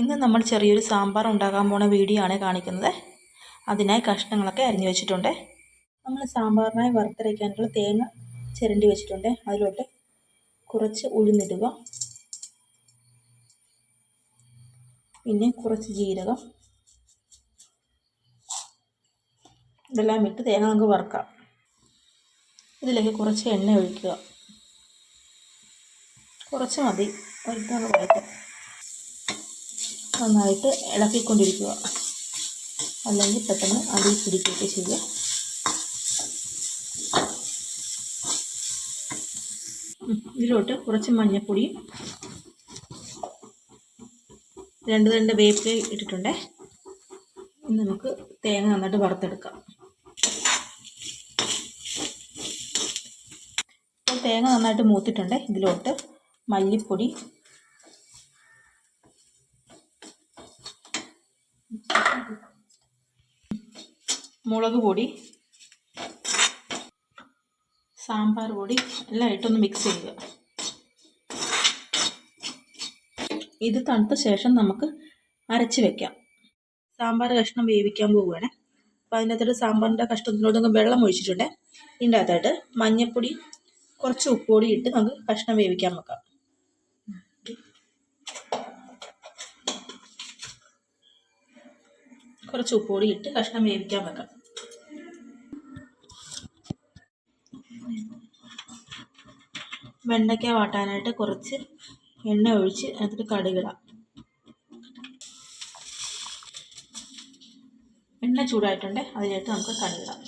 ഇന്ന് നമ്മൾ ചെറിയൊരു സാമ്പാർ ഉണ്ടാക്കാൻ പോണ വീഡിയോ ആണ് കാണിക്കുന്നത്. അതിനായി കഷ്ണങ്ങളൊക്കെ അരിഞ്ഞു വെച്ചിട്ടുണ്ട്. നമ്മൾ സാമ്പാറിനായി വറുത്തരയ്ക്കാനുള്ള തേങ്ങ ചിരണ്ടി വെച്ചിട്ടുണ്ട്. അതിലോട്ട് കുറച്ച് ഉഴുന്നിടുക, പിന്നെ കുറച്ച് ജീരകം, ഇതെല്ലാം ഇട്ട് തേങ്ങ നമുക്ക് വറുക്കാം. ഇതിലേക്ക് കുറച്ച് എണ്ണ ഒഴിക്കുക, കുറച്ച് മതി, ഒരിക്കലും വഴറ്റുക. നന്നായിട്ട് ഇളക്കിക്കൊണ്ടിരിക്കുക, അല്ലെങ്കിൽ പെട്ടെന്ന് അടി പിടിക്കുകയൊക്കെ ചെയ്യുക. ഇതിലോട്ട് കുറച്ച് മഞ്ഞൾപ്പൊടിയും 2 വേപ്പില ഇട്ടിട്ടുണ്ട്. നമുക്ക് തേങ്ങ നന്നായിട്ട് വറുത്തെടുക്കാം. ഇപ്പോൾ തേങ്ങ നന്നായിട്ട് മൂത്തിട്ടുണ്ട്. ഇതിലോട്ട് മല്ലിപ്പൊടി, മുളക് പൊടി, സാമ്പാർ പൊടി എല്ലാം ഇട്ടൊന്ന് മിക്സ് ചെയ്യുക. ഇത് തണുത്ത ശേഷം നമുക്ക് അരച്ച് വെക്കാം. സാമ്പാർ കഷ്ണം വേവിക്കാൻ പോവുകയാണ്. അപ്പോൾ അതിനകത്തോട്ട് സാമ്പാറിൻ്റെ കഷ്ണത്തിനോടൊന്ന് വെള്ളം ഒഴിച്ചിട്ടുണ്ട്. ഇതിൻ്റെ അകത്തായിട്ട് മഞ്ഞൾപ്പൊടി, കുറച്ച് ഉപ്പുപൊടി ഇട്ട് നമുക്ക് കഷ്ണം വേവിക്കാൻ വെക്കാം. കുറച്ച് ഉപ്പുപൊടി ഇട്ട് കഷ്ണം വേവിക്കാൻ വെക്കാം. വെണ്ടയ്ക്ക വാട്ടാനായിട്ട് കുറച്ച് എണ്ണ ഒഴിച്ച് അതിൽ കടുകിടാം. എണ്ണ ചൂടായിട്ടുണ്ട്. അതിലേക്ക് നമുക്ക് കടുകിടാം.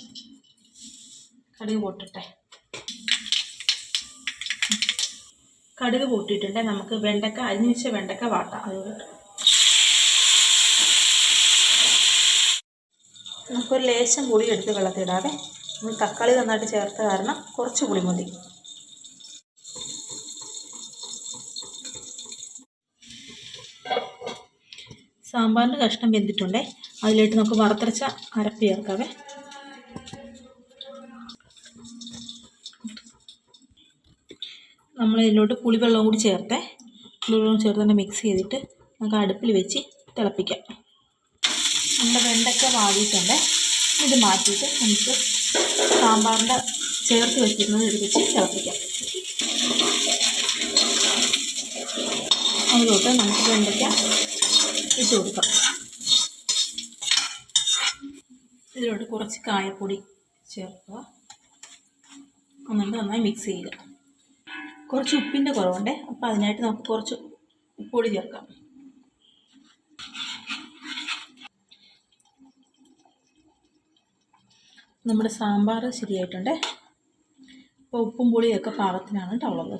കടുക് പൊട്ടട്ടെ. കടുക് പൊട്ടിയിട്ടുണ്ട്. നമുക്ക് വെണ്ടയ്ക്ക അരിഞ്ഞു വെച്ച വെണ്ടയ്ക്ക വാട്ടാം. അതുകൊണ്ട് നമുക്കൊരു ലേശം പുളി എടുത്ത് വെള്ളത്തിടാതെ നമ്മൾ തക്കാളി നന്നായിട്ട് ചേർത്ത കാരണം കുറച്ച് പുളി മതി. സാമ്പാറിൻ്റെ കഷ്ണം വെന്തിട്ടുണ്ട്. അതിലേക്ക് നമുക്ക് വറുത്തരച്ച അരപ്പ് ചേർക്കാവേ. നമ്മൾ ഇതിലോട്ട് പുളിവെള്ളം കൂടി പുളിവെള്ളം ചേർത്ത് തന്നെ മിക്സ് ചെയ്തിട്ട് നമുക്ക് അടുപ്പിൽ വെച്ച് തിളപ്പിക്കാം. നമ്മുടെ വെണ്ടയ്ക്ക വാടിയിട്ടുണ്ട്. ഇത് മാറ്റിയിട്ട് നമുക്ക് സാമ്പാറിൻ്റെ ചേർത്ത് വെച്ചിരുന്നത് ഇത് വെച്ച് തിളപ്പിക്കാം. അതിലോട്ട് നമുക്ക് വെണ്ടയ്ക്ക ഇട്ട് കൊടുക്കാം. ഇതിലോട്ട് കുറച്ച് കായപ്പൊടി ചേർക്കുക. എന്നിട്ട് നന്നായി മിക്സ് ചെയ്യുക. കുറച്ച് ഉപ്പിൻ്റെ കുറവുണ്ട്. അപ്പോൾ അതിനായിട്ട് നമുക്ക് കുറച്ച് ഉപ്പുപൊടി ചേർക്കാം. നമ്മുടെ സാമ്പാർ ശരിയായിട്ടുണ്ട്. അപ്പോൾ ഉപ്പും പുളിയൊക്കെ പാകത്തിനാണ് ഉള്ളത്.